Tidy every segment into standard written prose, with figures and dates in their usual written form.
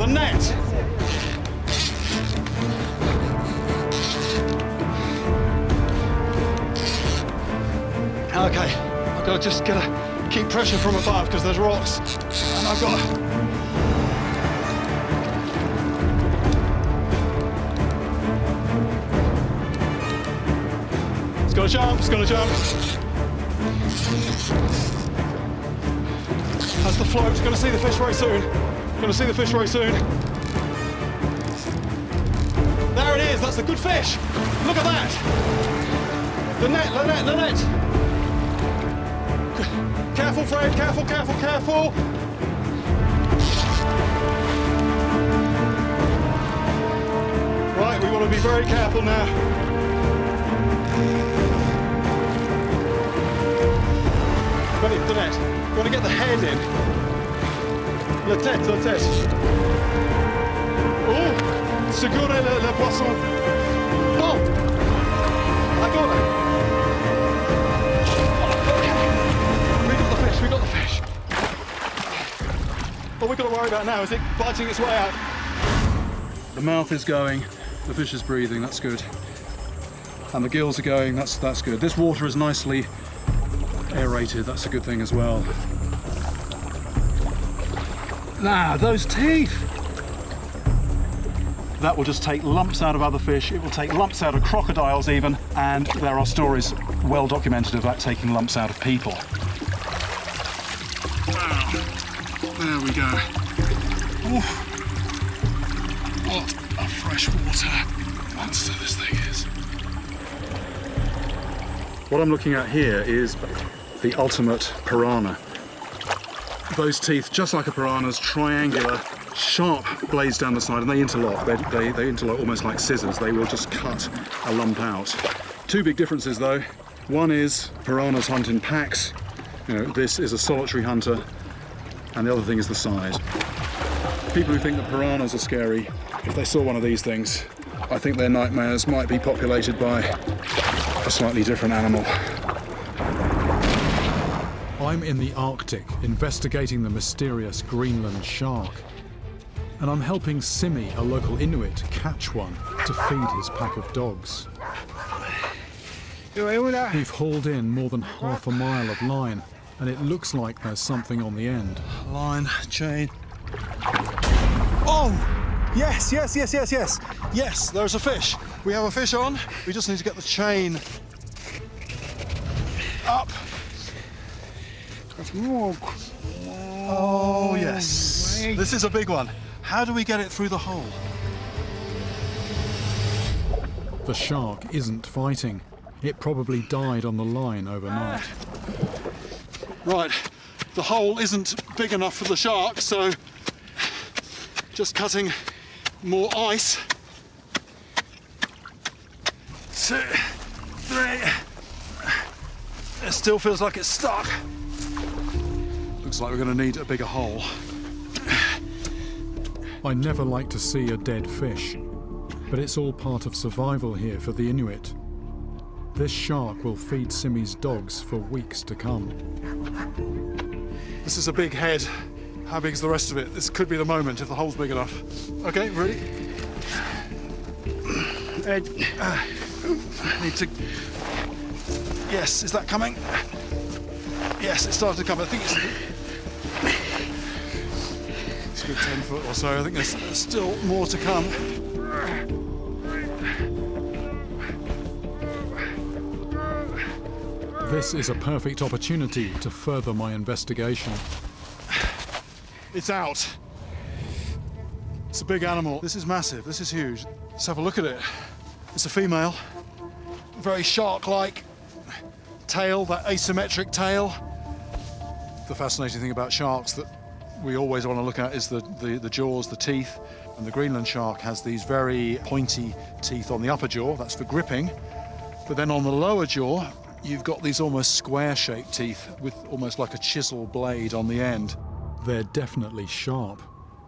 The net! Okay, I've got to just keep pressure from above because there's rocks. And I've got to... It's gonna jump, it's gonna jump. That's the float, gonna see the fish very soon. Gonna see the fish very soon. There it is, that's a good fish. Look at that. The net, the net, the net. Careful, Fred, careful, careful, careful. Right, we want to be very careful now. Ready for the net. You want to get the head in. La tête, la tête. Oh, segurez le poisson. Bon. Agora. We got the fish, we got the fish. All we've got to worry about now is it biting its way out. The mouth is going, the fish is breathing, that's good. And the gills are going, that's good. This water is nicely aerated, that's a good thing as well. Now, those teeth! That will just take lumps out of other fish, it will take lumps out of crocodiles even, and there are stories well documented of that taking lumps out of people. Wow, there we go. Oof. What a freshwater monster this thing is. What I'm looking at here is the ultimate piranha. Those teeth, just like a piranha's, triangular, sharp blades down the side, and they interlock. They interlock almost like scissors. They will just cut a lump out. Two big differences though. One is piranhas hunt in packs. You know, this is a solitary hunter, and the other thing is the size. People who think that piranhas are scary, if they saw one of these things, I think their nightmares might be populated by a slightly different animal. I'm in the Arctic investigating the mysterious Greenland shark. And I'm helping Simi, a local Inuit, catch one to feed his pack of dogs. We've hauled in more than half a mile of line, and it looks like there's something on the end. Line, chain. Oh! Yes, yes, yes, yes, yes. Yes, there's a fish. We have a fish on. We just need to get the chain up. Oh, yes. This is a big one. How do we get it through the hole? The shark isn't fighting. It probably died on the line overnight. Right, the hole isn't big enough for the shark, so just cutting more ice. 2, 3. It still feels like it's stuck. Looks like we're going to need a bigger hole. I never like to see a dead fish, but it's all part of survival here for the Inuit. This shark will feed Simi's dogs for weeks to come. This is a big head. How big is the rest of it? This could be the moment if the hole's big enough. Okay, ready? Need to... Yes, is that coming? Yes, it started to come. I think it's a good 10 foot or so. I think there's still more to come. This is a perfect opportunity to further my investigation. It's out. It's a big animal. This is massive. This is huge. Let's have a look at it. It's a female. Very shark-like tail, that asymmetric tail. The fascinating thing about sharks that we always want to look at is the jaws, the teeth. And the Greenland shark has these very pointy teeth on the upper jaw. That's for gripping. But then on the lower jaw, you've got these almost square-shaped teeth with almost like a chisel blade on the end. They're definitely sharp,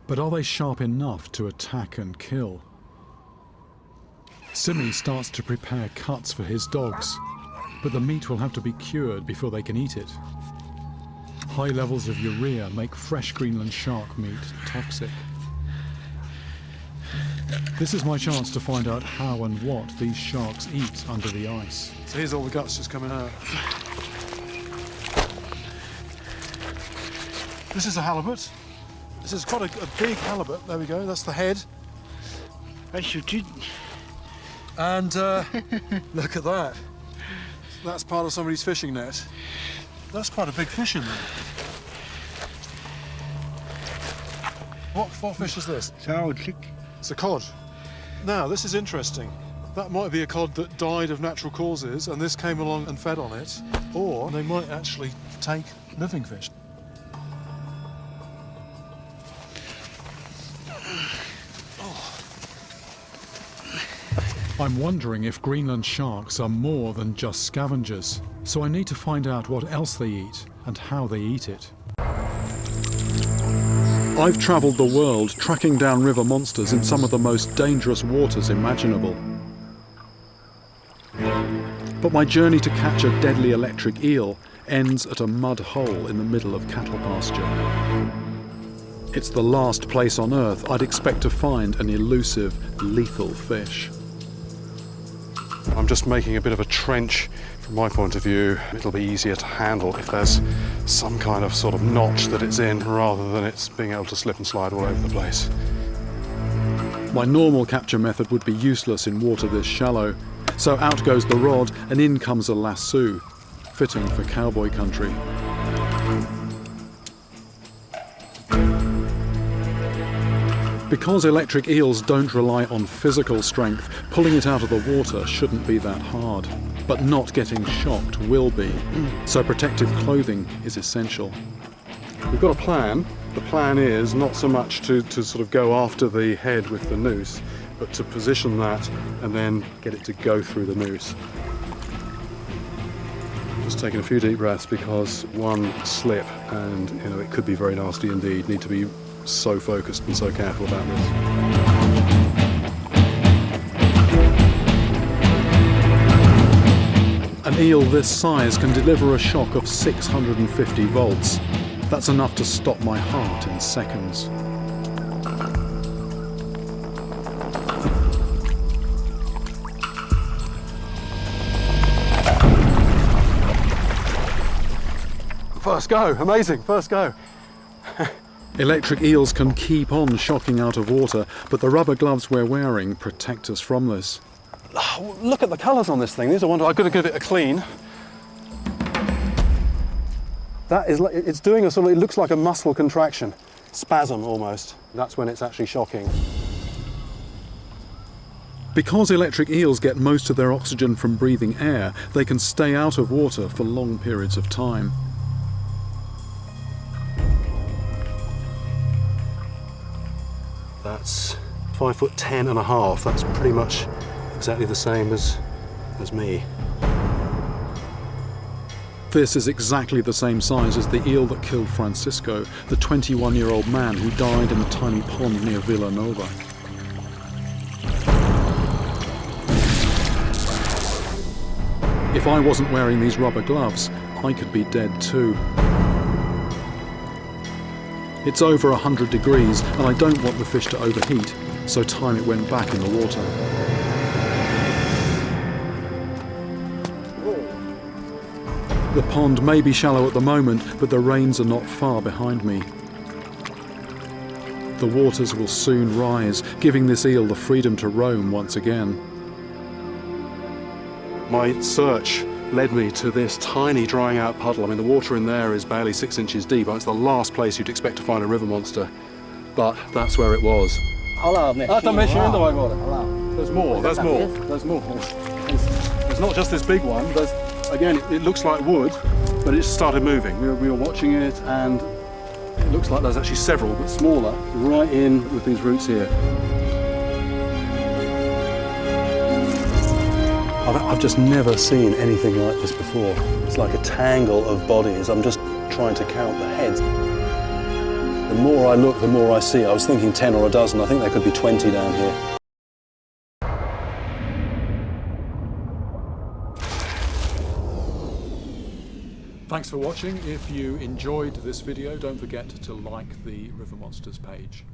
but are they sharp enough to attack and kill? Simi starts to prepare cuts for his dogs, but the meat will have to be cured before they can eat it. High levels of urea make fresh Greenland shark meat toxic. This is my chance to find out how and what these sharks eat under the ice. So here's all the guts just coming out. This is a halibut. This is quite a big halibut. There we go, that's the head. I shoot it. And look at that. That's part of somebody's fishing net. That's quite a big fish in there. What fish is this? It's a cod. Now, this is interesting. That might be a cod that died of natural causes and this came along and fed on it. Or they might actually take living fish. I'm wondering if Greenland sharks are more than just scavengers, so I need to find out what else they eat and how they eat it. I've travelled the world tracking down river monsters in some of the most dangerous waters imaginable. But my journey to catch a deadly electric eel ends at a mud hole in the middle of cattle pasture. It's the last place on Earth I'd expect to find an elusive, lethal fish. I'm just making a bit of a trench from my point of view. It'll be easier to handle if there's some kind of sort of notch that it's in rather than it's being able to slip and slide all over the place. My normal capture method would be useless in water this shallow, so out goes the rod and in comes a lasso, fitting for cowboy country. Because electric eels don't rely on physical strength, pulling it out of the water shouldn't be that hard. But not getting shocked will be. So protective clothing is essential. We've got a plan. The plan is not so much to sort of go after the head with the noose, but to position that and then get it to go through the noose. Just taking a few deep breaths because one slip and it could be very nasty indeed. Need to be so focused and so careful about this. An eel this size can deliver a shock of 650 volts. That's enough to stop my heart in seconds. First go, amazing, first go. Electric eels can keep on shocking out of water, but the rubber gloves we're wearing protect us from this. Oh, look at the colours on this thing. These are wonderful. I've got to give it a clean. That is, it's doing a sort of, it looks like a muscle contraction, spasm almost. That's when it's actually shocking. Because electric eels get most of their oxygen from breathing air, they can stay out of water for long periods of time. That's 5'10.5". That's pretty much exactly the same as me. This is exactly the same size as the eel that killed Francisco, the 21-year-old man who died in a tiny pond near Villanova. If I wasn't wearing these rubber gloves, I could be dead too. It's over 100 degrees and I don't want the fish to overheat, so time it went back in the water. The pond may be shallow at the moment, but the rains are not far behind me. The waters will soon rise, giving this eel the freedom to roam once again. My search led me to this tiny drying out puddle. I mean, the water in there is barely 6 inches deep. It's the last place you'd expect to find a river monster, but that's where it was. There's more, there's more, there's more. There's not just this big one. Again, it looks like wood, but it started moving. We were watching it, and it looks like there's actually several, but smaller, right in with these roots here. I've just never seen anything like this before. It's like a tangle of bodies. I'm just trying to count the heads. The more I look, the more I see. I was thinking 10 or a dozen. I think there could be 20 down here. Thanks for watching. If you enjoyed this video, don't forget to like the River Monsters page.